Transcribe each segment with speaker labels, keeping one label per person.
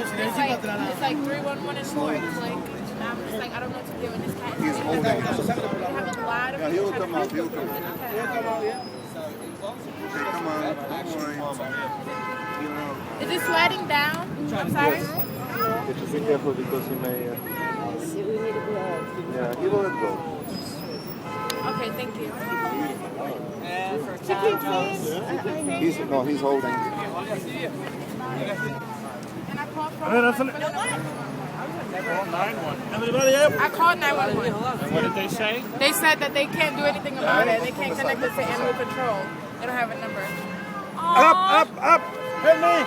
Speaker 1: It's like 311 and more. It's like, I'm just like, I don't know what to do. And this cat
Speaker 2: He's holding.
Speaker 1: we have a lot of
Speaker 2: He'll come out. He'll come out. Okay, come on. Don't worry.
Speaker 1: Is it sweating down? I'm sorry?
Speaker 2: Just be careful because he may... Yeah, he will let go.
Speaker 1: Okay, thank you.
Speaker 2: He's holding.
Speaker 1: And I called from... I called 911.
Speaker 3: And what did they say?
Speaker 1: They said that they can't do anything about it. They can't connect it to animal control. They don't have a number.
Speaker 3: Up! Hit me!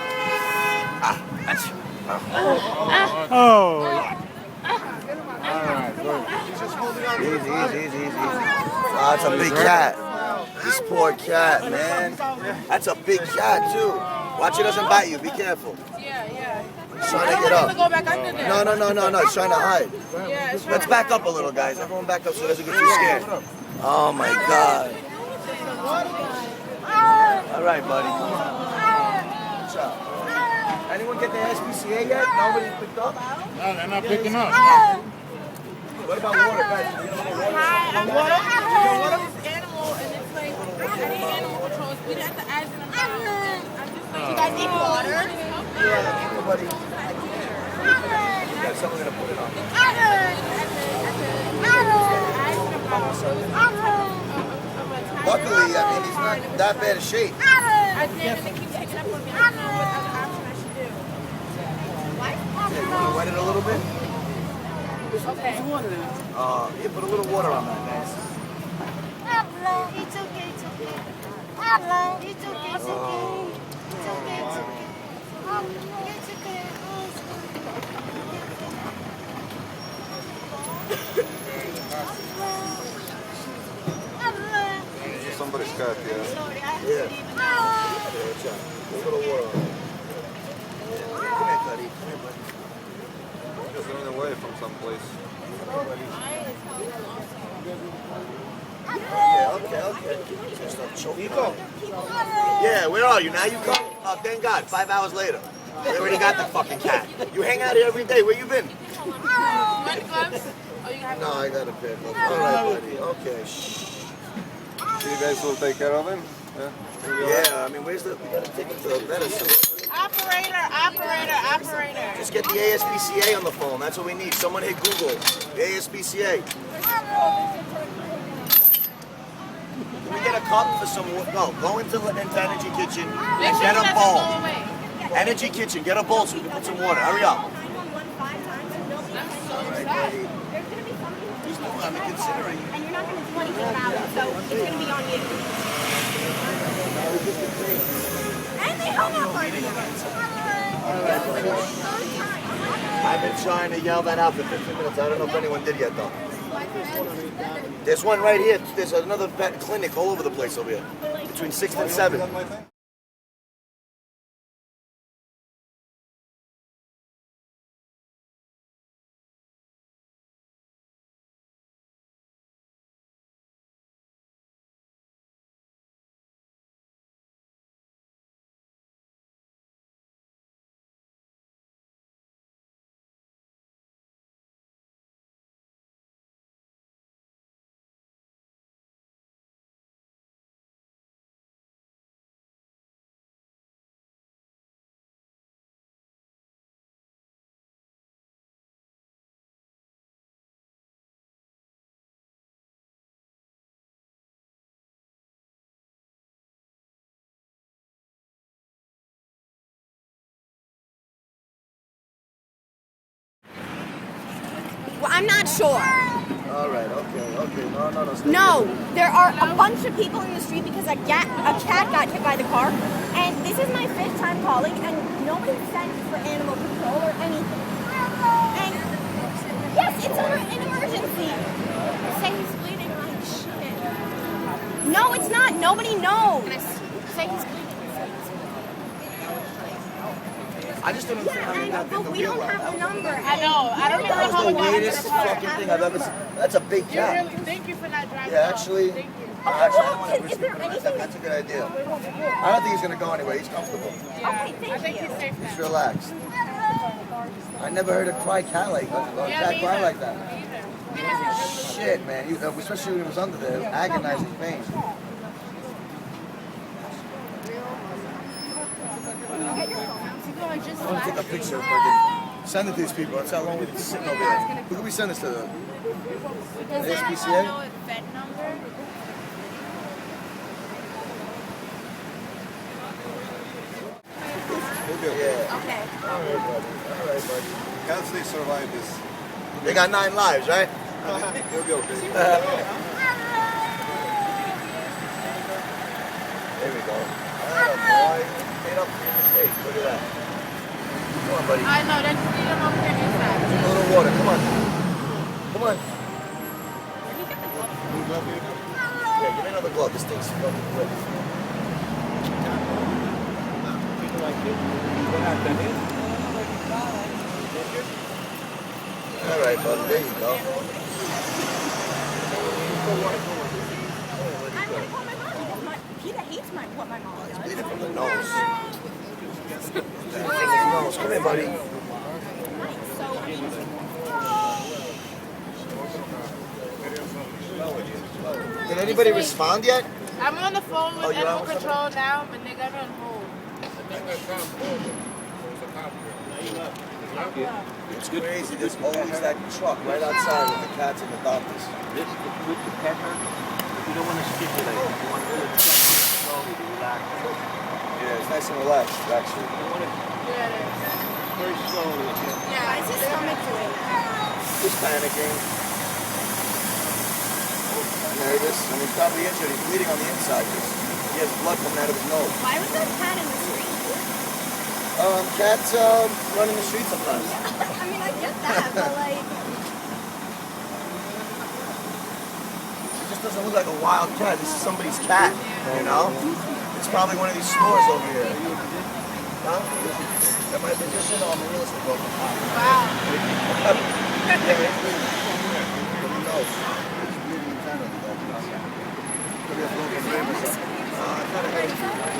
Speaker 3: Oh!
Speaker 4: Easy. Oh, that's a big cat. This poor cat, man. That's a big cat, too. Watch it doesn't bite you. Be careful.
Speaker 1: Yeah.
Speaker 4: He's trying to get up.
Speaker 1: To go back under there.
Speaker 4: No. He's trying to hide.
Speaker 1: Yeah, it's
Speaker 4: Let's back up a little, guys. Everyone back up so he doesn't get too scared. Oh, my God. All right, buddy. Come on. Good job. Anyone get the SPCA yet? Nobody picked up?
Speaker 3: No, they're not picking up.
Speaker 4: What about water, guys?
Speaker 1: Hi, I'm water. This animal, and it's like, I need animal control. We didn't have to ask them about it. I'm just like, you guys need water?
Speaker 4: Yeah, everybody. You got someone to put it on. Luckily, I mean, he's not that bad a shape.
Speaker 1: I did, and they keep taking up on me. I don't know what other option I should do.
Speaker 4: Yeah, you want to wet it a little bit?
Speaker 1: Okay.
Speaker 4: Yeah, put a little water on that, guys.
Speaker 5: It's okay.
Speaker 2: Somebody's cat, yeah.
Speaker 4: Yeah. Watch out. Put a little water on it. Come here, buddy.
Speaker 2: Just running away from someplace.
Speaker 4: Yeah, okay. Just stop choking. Yeah, where are you? Now you come? Oh, thank God. 5 hours later. They already got the fucking cat. You hang out here every day. Where you been?
Speaker 1: You want gloves? Oh, you have
Speaker 4: No, I got a pair of gloves. All right, buddy. Okay. Shh.
Speaker 2: So you guys will take care of him? Yeah?
Speaker 4: Yeah, I mean, where's the... We gotta take him to the medicine.
Speaker 1: Operator.
Speaker 4: Just get the ASPCA on the phone. That's what we need. Someone hit Google. The ASPCA. Can we get a cup for some... No, go into Energy Kitchen and get a bowl. Energy Kitchen, get a bowl so we can put some water. Hurry up.
Speaker 1: I'm so
Speaker 4: All right,
Speaker 1: sad.
Speaker 4: buddy. He's doing, I mean, considering.
Speaker 5: And you're not going to do anything about it, so it's going to be on you. And they hung up on you.
Speaker 4: I've been trying to yell that out for 15 minutes. I don't know if anyone did yet, though. There's one right here. There's another vet clinic all over the place over here. Between 6 and 7.
Speaker 5: Well, I'm not sure.
Speaker 4: All right, okay. No.
Speaker 5: No, there are a bunch of people in the street because a cat got hit by the car. And this is my 5th time calling, and nobody sent for animal control or anything. And yes, it's an emergency. Say he's bleeding like shit. No, it's not. Nobody knows. Say he's bleeding.
Speaker 4: I just don't understand how you got
Speaker 5: But we don't have the number.
Speaker 1: I know. I don't even know
Speaker 4: That
Speaker 1: how
Speaker 4: was
Speaker 1: we
Speaker 4: the
Speaker 1: got into
Speaker 4: weirdest
Speaker 1: the car.
Speaker 4: fucking thing I've ever seen. That's a big cat.
Speaker 1: Thank you for not driving.
Speaker 4: Yeah, actually,
Speaker 1: Thank you.
Speaker 4: Actually, I don't want to
Speaker 5: Is
Speaker 4: risk
Speaker 5: there
Speaker 4: it.
Speaker 5: anything?
Speaker 4: That's a good idea. I don't think he's going to go anywhere. He's comfortable.
Speaker 1: Yeah,
Speaker 5: Okay,
Speaker 1: I think
Speaker 5: thank
Speaker 1: he's safe
Speaker 4: He's
Speaker 1: now.
Speaker 4: relaxed. I never heard a cry cat like that. A
Speaker 1: Yeah,
Speaker 4: cat
Speaker 1: me
Speaker 4: cry
Speaker 1: either.
Speaker 4: like that.
Speaker 1: Me either. He must be really
Speaker 4: Shit, man. Especially when he was under there, agonizing pain. I want to take a picture if I can send it to these people. That's how long we've been sitting over here. Who can we send this to? The SPCA?
Speaker 5: vet number?
Speaker 2: He'll be okay.
Speaker 4: Yeah.
Speaker 5: Okay.
Speaker 4: All right, buddy. All right, buddy.
Speaker 2: Cats, they survive this.
Speaker 4: They got 9 lives, right?
Speaker 2: He'll be okay.
Speaker 4: There we go. Atta boy. Made up for your mistake. Look at that. Come on, buddy.
Speaker 1: I know, that's you don't know what inside.
Speaker 4: A little water. Come on. Come on. Yeah, give me another glove. This thing's fucking quick. All right, bud. There you go.
Speaker 5: I'm gonna call my mom because Peter hates what my mom does.
Speaker 4: Bleeding from the nose. Nose. Come here, buddy.
Speaker 5: So, I mean,
Speaker 4: Did anybody respond yet?
Speaker 1: I'm on the phone with
Speaker 4: Oh, you're
Speaker 1: animal
Speaker 4: on with
Speaker 1: control now, but they got me on hold.
Speaker 4: It's crazy. There's always that truck right outside with the cats and the doctors.
Speaker 6: This with the pepper, you don't want to stipulate. You want to do it slowly to relax.
Speaker 4: Yeah, it's nice and relaxed, actually.
Speaker 6: You want it
Speaker 1: Yeah, it is.
Speaker 6: very slowly.
Speaker 1: Yeah,
Speaker 5: why is his stomach doing that?
Speaker 4: He's panicking. Nervous. I mean, he's probably injured. He's bleeding on the inside. He has blood coming out of his nose.
Speaker 5: Why was there a cat in the street?
Speaker 4: Cats run in the street sometimes.
Speaker 5: I mean, I get that, but like,
Speaker 4: It just doesn't look like a wild cat. This is somebody's cat, you know? It's probably one of these stores over here. Huh? Am I a magician or I'm a real estate broker?
Speaker 1: wow.
Speaker 4: Who knows? Could be a broken frame or something. I kind of